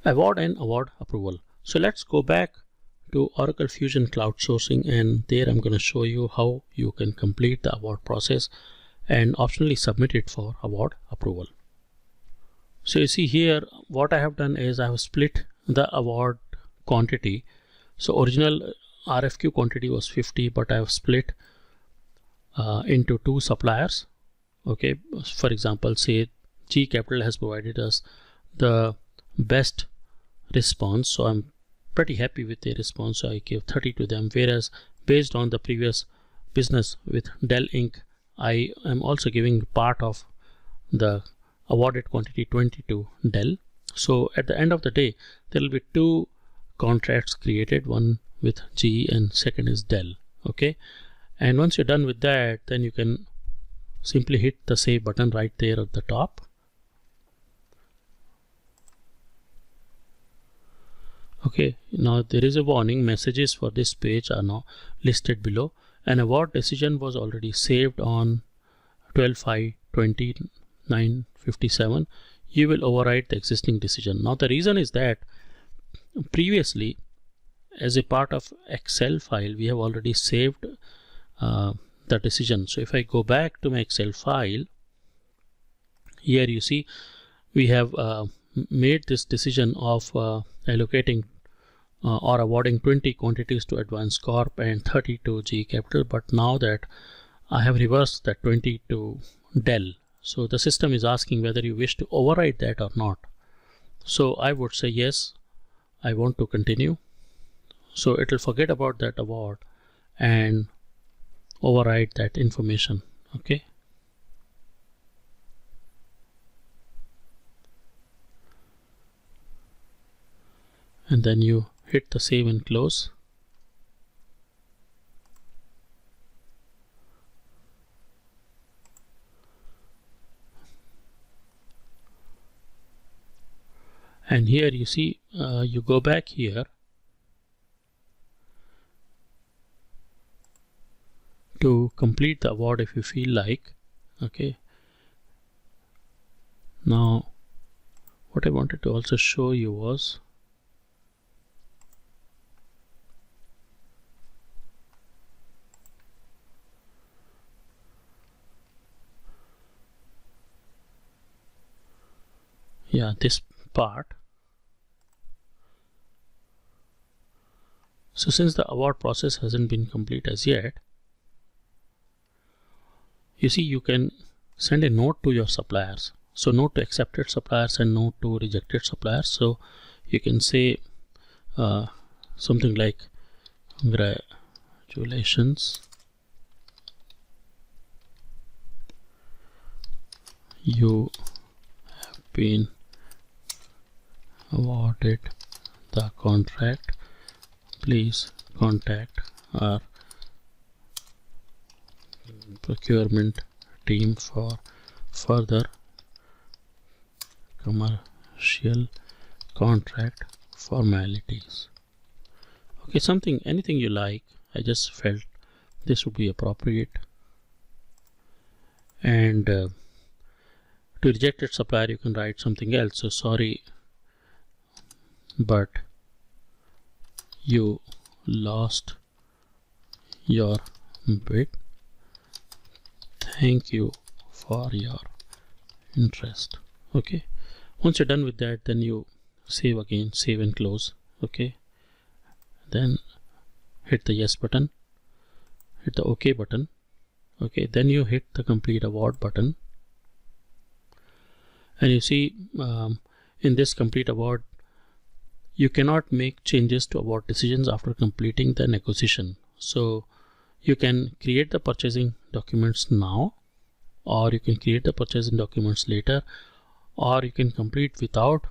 Award and award approval. So let's go back to Oracle Fusion Cloud Sourcing, and there I'm going to show you how you can complete the award process and optionally submit it for award approval. So you see here what I have done is I have split the award quantity. So original RFQ quantity was 50, but I have split into two suppliers. Okay, for example, say G Capital has provided us the best response, so I'm pretty happy with the response, so I gave 30 to them, whereas based on the previous business with Dell Inc., I am also giving part of the awarded quantity 20 to Dell. So at the end of the day there will be two contracts created, one with GE and second is Dell. Okay, and once you're done with that, then you can simply hit the save button right there at the top. Okay, now there is a warning. Messages for this page are now listed below. An award decision was already saved on 12/5/20/957. You will overwrite the existing decision. Now the reason is that previously as a part of Excel file we have already saved the decision. So if I go back to my Excel file, here you see we have made this decision of allocating or awarding 20 quantities to Advanced Corp and 30 to G Capital, but now that I have reversed that 20 to Dell, so the system is asking whether you wish to override that or not. So I would say yes, I want to continue. So it will forget about that award and override that information. Okay, and then you hit the save and close. And here you see you go back here to complete the award if you feel like. Okay, now what I wanted to also show you was this part. So since the award process hasn't been complete as yet, you see you can send a note to your suppliers. So note to accepted suppliers and note to rejected suppliers. So you can say something like, congratulations, you have been awarded the contract. Please contact our procurement team for further commercial contract formalities. Okay, anything you like. I just felt this would be appropriate. And to rejected supplier you can write something else. So sorry, but you lost your bid. Thank you for your interest. Okay, once you're done with that, then you save again, save and close. Okay, then hit the yes button, hit the OK button. Okay, then you hit the complete award button, and you see in this complete award you cannot make changes to award decisions after completing the negotiation. So you can create the purchasing documents now, or you can create the purchasing documents later, or you can complete without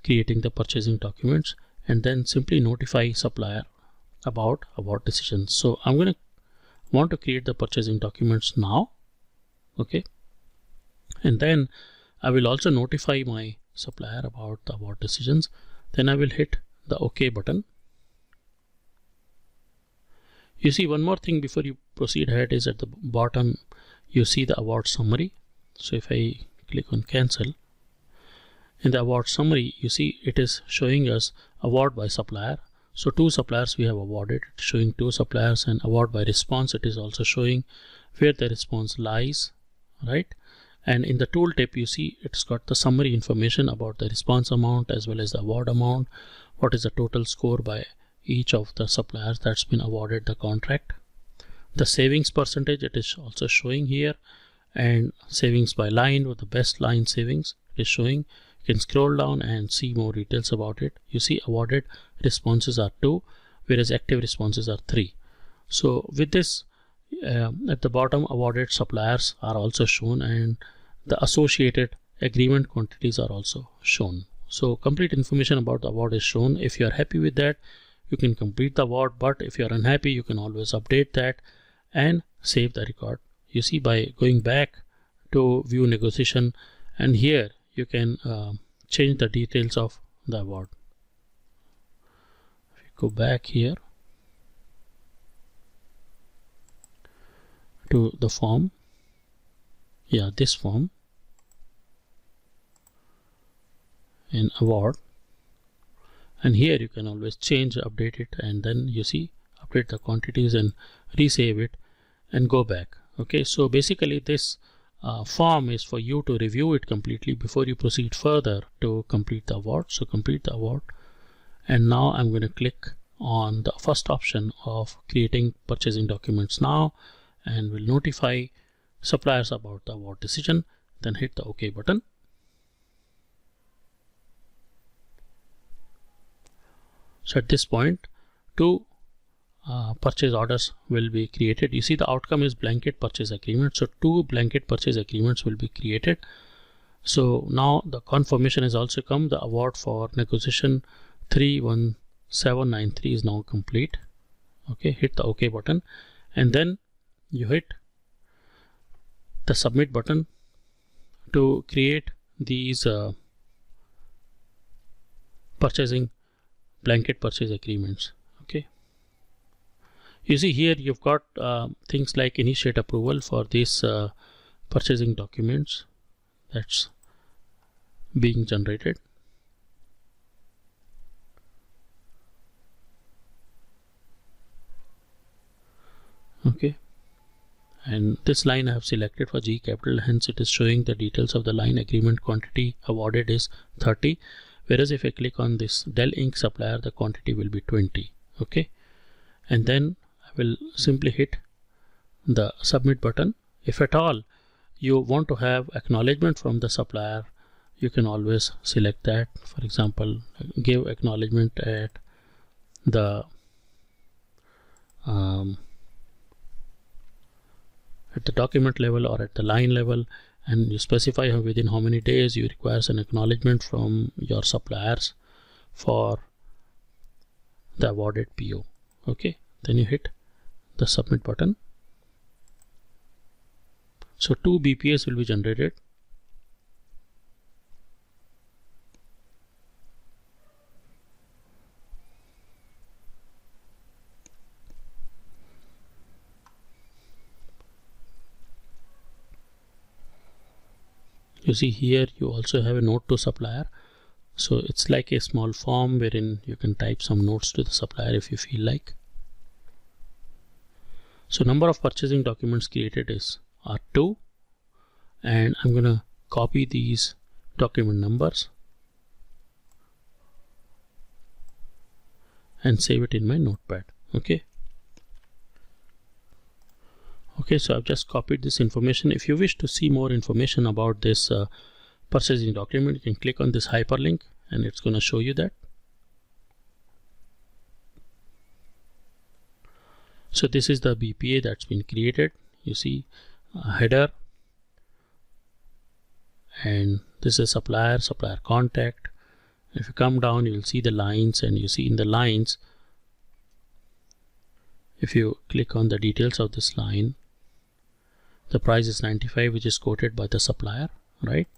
creating the purchasing documents and then simply notify supplier about award decisions. So I'm going to want to create the purchasing documents now. Okay, and then I will also notify my supplier about the award decisions. Then I will hit the OK button. You see one more thing before you proceed ahead is at the bottom you see the award summary. So if I click on cancel, in the award summary, you see it is showing us award by supplier. So 2 suppliers we have awarded, it's showing 2 suppliers, and award by response, it is also showing where the response lies, right? And in the tooltip, you see it's got the summary information about the response amount as well as the award amount, what is the total score by each of the suppliers that's been awarded the contract. The savings percentage, it is also showing here, and savings by line with the best line savings it is showing. You can scroll down and see more details about it. You see awarded responses are 2, whereas active responses are 3. So with this, at the bottom, awarded suppliers are also shown, and the associated agreement quantities are also shown. So complete information about the award is shown. If you are happy with that, you can complete the award, but if you are unhappy, you can always update that and save the record. You see, by going back to view negotiation, and here you can change the details of the award. If you go back here to the form, this form in award, and here you can always change, update it, and then you see update the quantities and resave it and go back. Okay, so basically this form is for you to review it completely before you proceed further to complete the award. So complete the award, and now I'm going to click on the first option of creating purchasing documents now, and will notify suppliers about the award decision. Then hit the OK button. So at this point, 2 purchase orders will be created. You see the outcome is blanket purchase agreement. So 2 blanket purchase agreements will be created. So now the confirmation has also come. The award for negotiation 31793 is now complete. Okay, hit the OK button, and then you hit the submit button to create these blanket purchase agreements. Okay, you see here you've got things like initiate approval for these purchasing documents that's being generated. Okay, and this line I have selected for G capital, hence it is showing the details of the line. Agreement quantity awarded is 30, whereas if I click on this Dell Inc. supplier, the quantity will be 20. Okay, and then I will simply hit the submit button. If at all you want to have acknowledgement from the supplier, you can always select that. For example, give acknowledgement at the document level or at the line level, and you specify within how many days you require an acknowledgement from your suppliers for the awarded PO. Okay, then you hit the submit button. So 2 BPAs will be generated. You see here you also have a note to supplier. So it's like a small form wherein you can type some notes to the supplier if you feel like. So number of purchasing documents created are 2, and I'm going to copy these document numbers and save it in my notepad. Okay, so I've just copied this information. If you wish to see more information about this purchasing document, you can click on this hyperlink and it's going to show you that. So this is the BPA that's been created. You see header, and this is supplier contact. If you come down, you will see the lines, and you see in the lines, if you click on the details of this line, the price is 95, which is quoted by the supplier, right?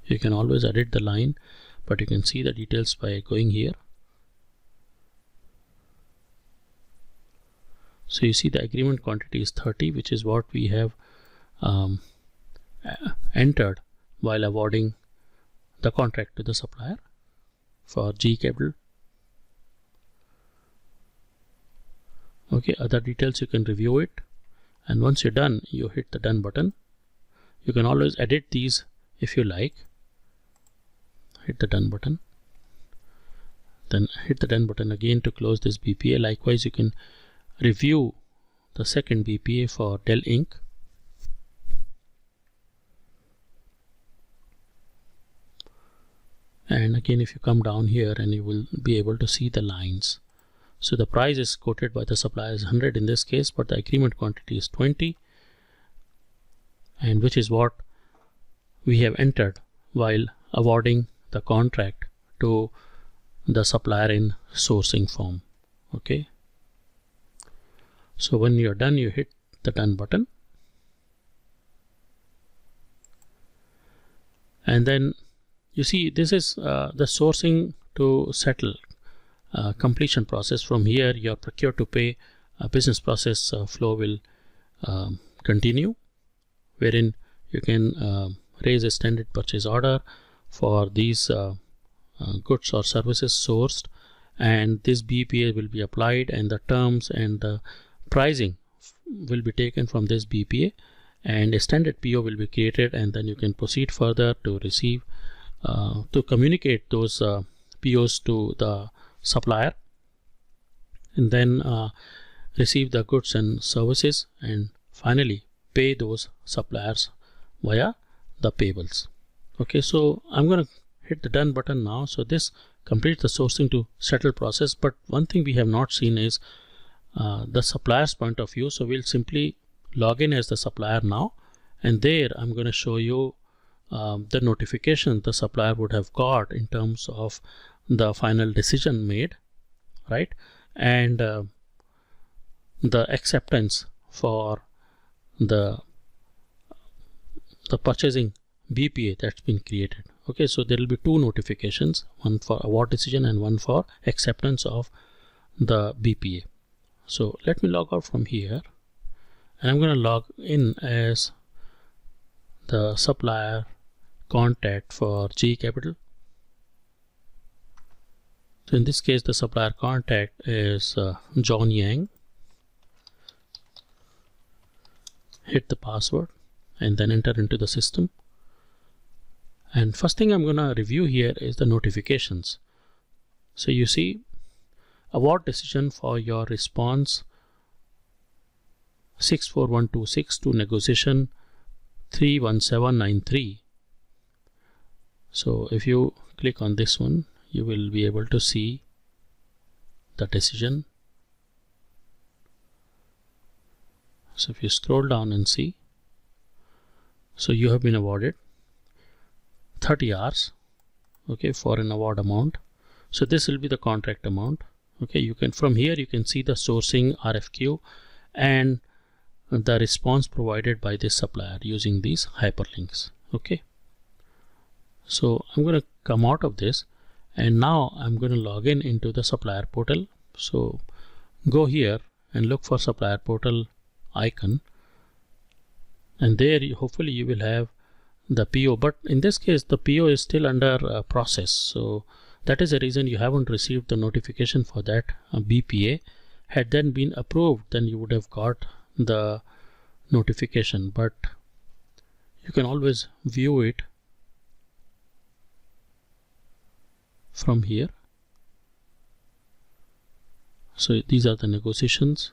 You can always edit the line, but you can see the details by going here. So you see the agreement quantity is 30, which is what we have entered while awarding the contract to the supplier for GE cable. Okay, other details you can review it, and once you're done, you hit the done button. You can always edit these if you like. Hit the done button, then hit the done button again to close this BPA. Likewise, you can review the second BPA for Dell Inc. And again, if you come down here, and you will be able to see the lines. So the price is quoted by the supplier is 100 in this case, but the agreement quantity is 20, and which is what we have entered while awarding the contract to the supplier in sourcing form. Okay, so when you're done, you hit the done button, and then you see this is the sourcing to settle completion process. From here, your procure to pay business process flow will continue, wherein you can raise a standard purchase order for these goods or services sourced, and this BPA will be applied, and the terms and the pricing will be taken from this BPA, and a standard PO will be created, and then you can proceed further to receive to communicate those POs to the supplier, and then receive the goods and services, and finally pay those suppliers via the payables. Okay, so I'm going to hit the done button now. So this completes the sourcing to settle process, but one thing we have not seen is the supplier's point of view. So we'll simply log in as the supplier now, and there I'm going to show you the notification the supplier would have got in terms of the final decision made, right, and the acceptance for the purchasing BPA that's been created. Okay, so there will be two notifications, one for award decision and one for acceptance of the BPA. So let me log out from here, and I'm going to log in as the supplier contact for GE Capital. So in this case, the supplier contact is John Yang. Hit the password and then enter into the system. And first thing I'm going to review here is the notifications. So you see award decision for your response 64126 to negotiation 31793. So if you click on this one, you will be able to see the decision. So if you scroll down and see, so you have been awarded 30 hours, okay, for an award amount. So this will be the contract amount. Okay, you can, from here you can see the sourcing RFQ and the response provided by this supplier using these hyperlinks. Okay, so I'm going to come out of this, and now I'm going to log in into the supplier portal. So go here and look for supplier portal icon, and there hopefully you will have the PO, but in this case the PO is still under process, so that is the reason you haven't received the notification for that BPA. Had then been approved, then you would have got the notification, but you can always view it from here. So these are the negotiations,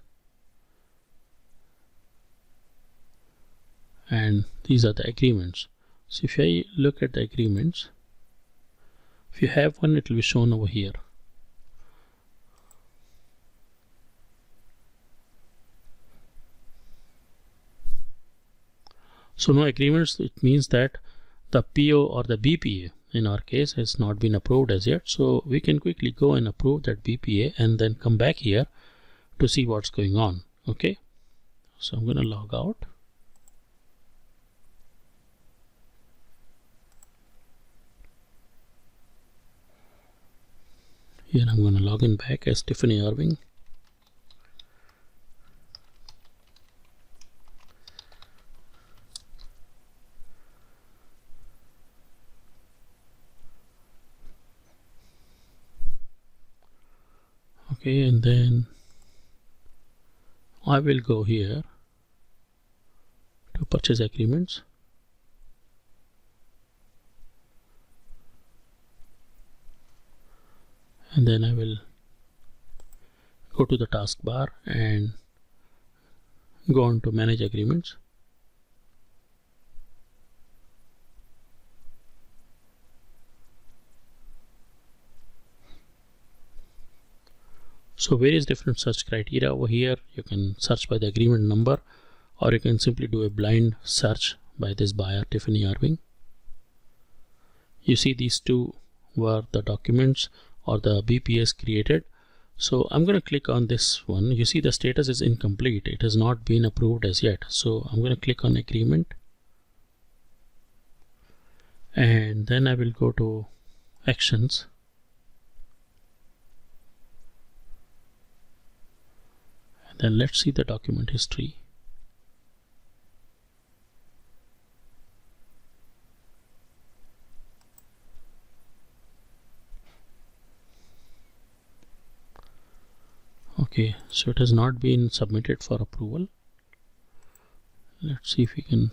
and these are the agreements. So if I look at the agreements, if you have one, it will be shown over here. So no agreements, it means that the PO or the BPA in our case has not been approved as yet. So we can quickly go and approve that BPA and then come back here to see what's going on. Okay, so I'm going to log out. Here I'm going to log in back as Tiffany Irving. Okay, and then I will go here to purchase agreements. And then I will go to the taskbar and go on to manage agreements. So various different search criteria over here. You can search by the agreement number, or you can simply do a blind search by this buyer Tiffany Irving. You see these two were the documents or the BPS created. So I'm going to click on this one. You see the status is incomplete. It has not been approved as yet. So I'm going to click on agreement. And then I will go to actions. And then let's see the document history. Okay, so it has not been submitted for approval. Let's see if we can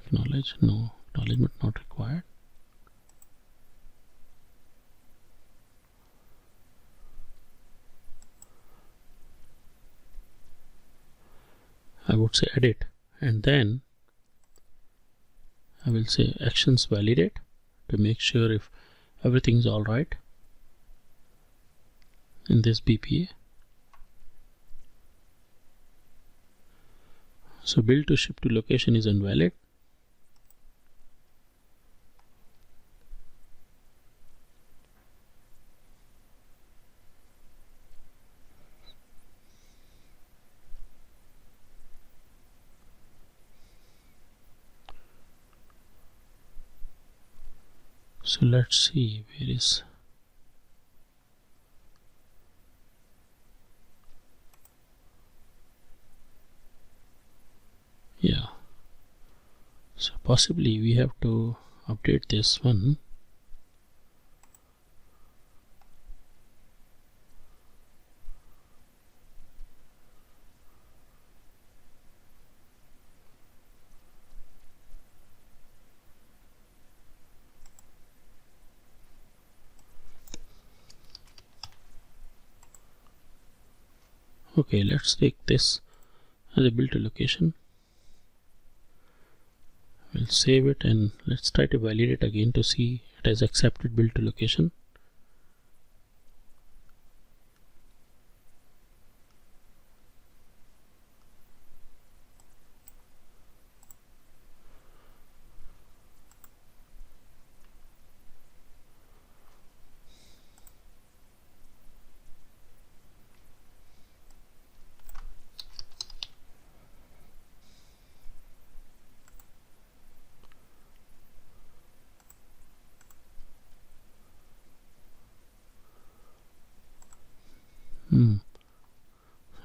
acknowledge. No, acknowledgement not required. I would say edit, and then I will say actions validate to make sure if everything is all right in this BPA. So bill to ship to location is invalid. So let's see where is. Yeah, so possibly we have to update this one. Okay, let's take this as a bill to location. We'll save it and let's try to validate again to see it has accepted bill to location.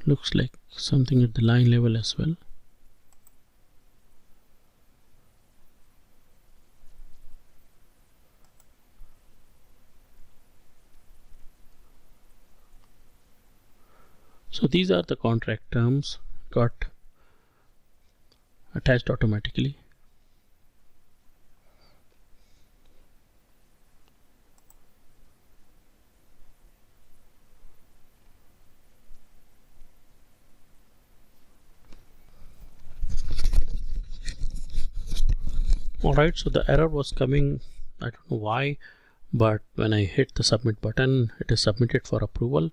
Looks like something at the line level as well. So these are the contract terms got attached automatically. Alright, so the error was coming, I don't know why, but when I hit the submit button, it is submitted for approval.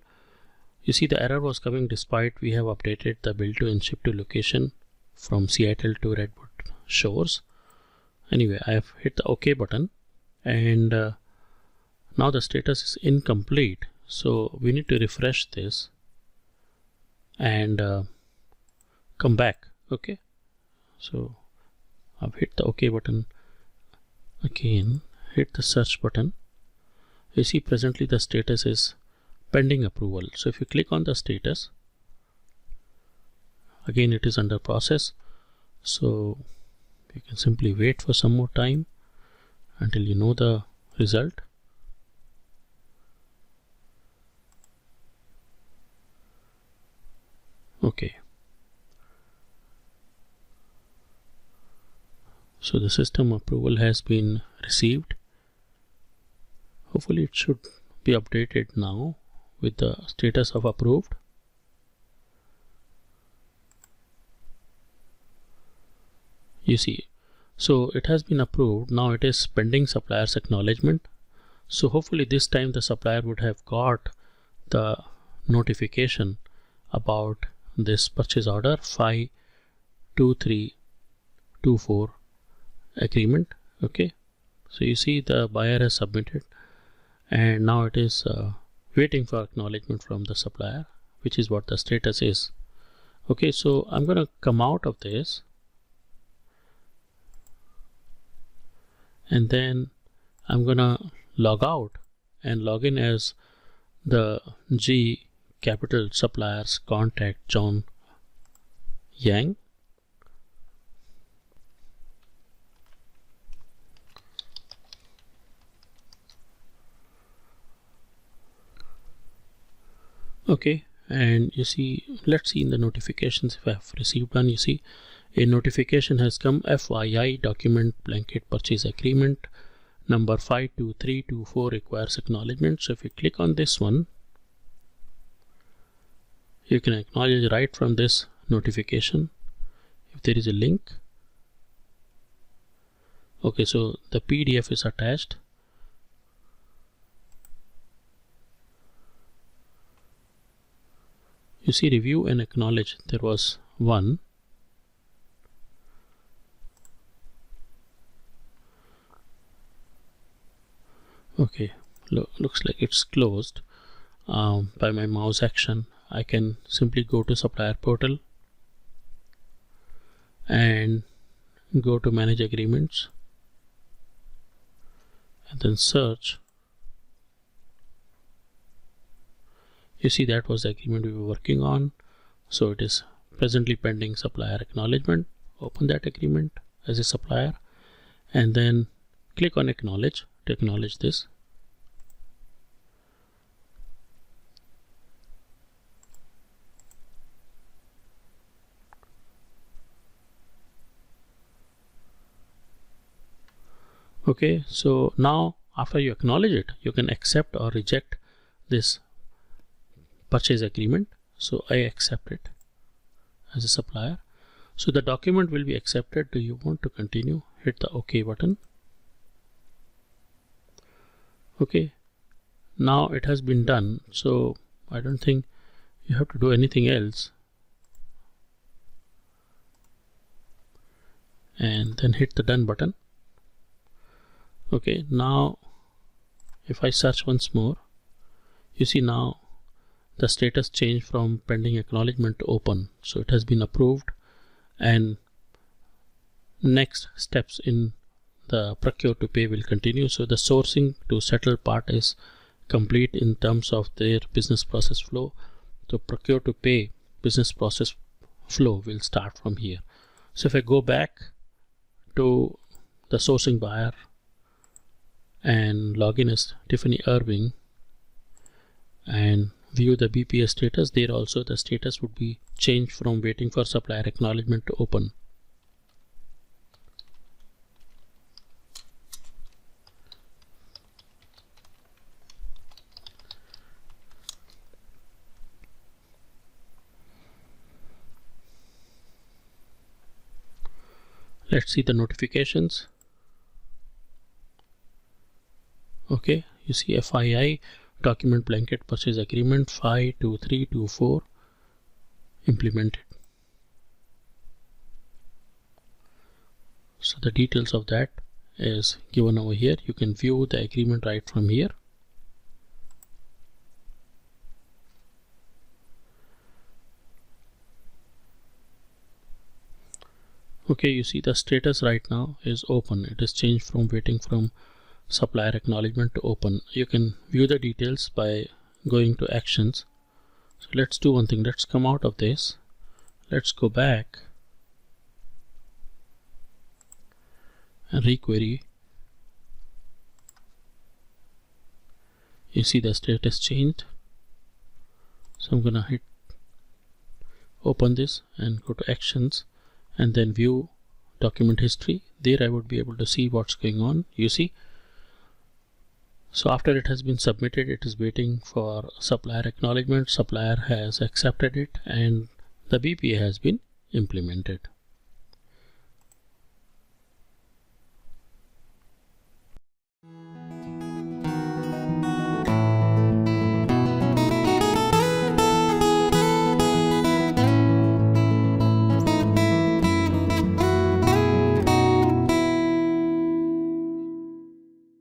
You see the error was coming despite we have updated the bill to and ship to location from Seattle to Redwood Shores. Anyway, I have hit the OK button, and now the status is incomplete. So we need to refresh this and come back. Okay, so I've hit the OK button again, hit the search button. You see presently the status is pending approval. So if you click on the status, again it is under process. So you can simply wait for some more time until you know the result. Okay, so the system approval has been received. Hopefully it should be updated now with the status of approved. You see, so it has been approved. Now it is pending supplier's acknowledgement. So hopefully this time the supplier would have got the notification about this purchase order 52324 agreement. Okay, so you see the buyer has submitted, and now it is waiting for acknowledgement from the supplier, which is what the status is. Okay, so I'm going to come out of this, and then I'm gonna log out and log in as the G Capital Suppliers contact John Yang. Okay, and you see, let's see in the notifications if I have received one. You see a notification has come, FYI document blanket purchase agreement number 52324 requires acknowledgement. So if you click on this one, you can acknowledge right from this notification if there is a link. Okay, so the PDF is attached. You see, review and acknowledge, there was one. Okay, looks like it's closed. By my mouse action, I can simply go to supplier portal and go to manage agreements and then search. You see, that was the agreement we were working on. So it is presently pending supplier acknowledgement. Open that agreement as a supplier and then click on acknowledge to acknowledge this. Okay, so now after you acknowledge it, you can accept or reject this purchase agreement. So I accept it as a supplier. So the document will be accepted. Do you want to continue? Hit the OK button. Okay, now it has been done, so I don't think you have to do anything else. And then hit the done button. Okay, now if I search once more, you see now the status changed from pending acknowledgement to open. So it has been approved, and next steps in the procure to pay will continue. So the sourcing to settle part is complete in terms of their business process flow. So procure to pay business process flow will start from here. So if I go back to the sourcing buyer and log in as Tiffany Irving and view the BPS status, there also the status would be changed from waiting for supplier acknowledgement to open. Let's see the notifications. Okay, you see FII document blanket purchase agreement 52324 implemented. So the details of that is given over here. You can view the agreement right from here. Okay, you see the status right now is open. It is changed from waiting from supplier acknowledgement to open. You can view the details by going to actions. So let's do one thing. Let's come out of this. Let's go back and requery. You see the status changed. So I'm gonna hit open this and go to actions and then view document history. There I would be able to see what's going on. You see, so after it has been submitted, it is waiting for supplier acknowledgement. Supplier has accepted it and the BPA has been implemented.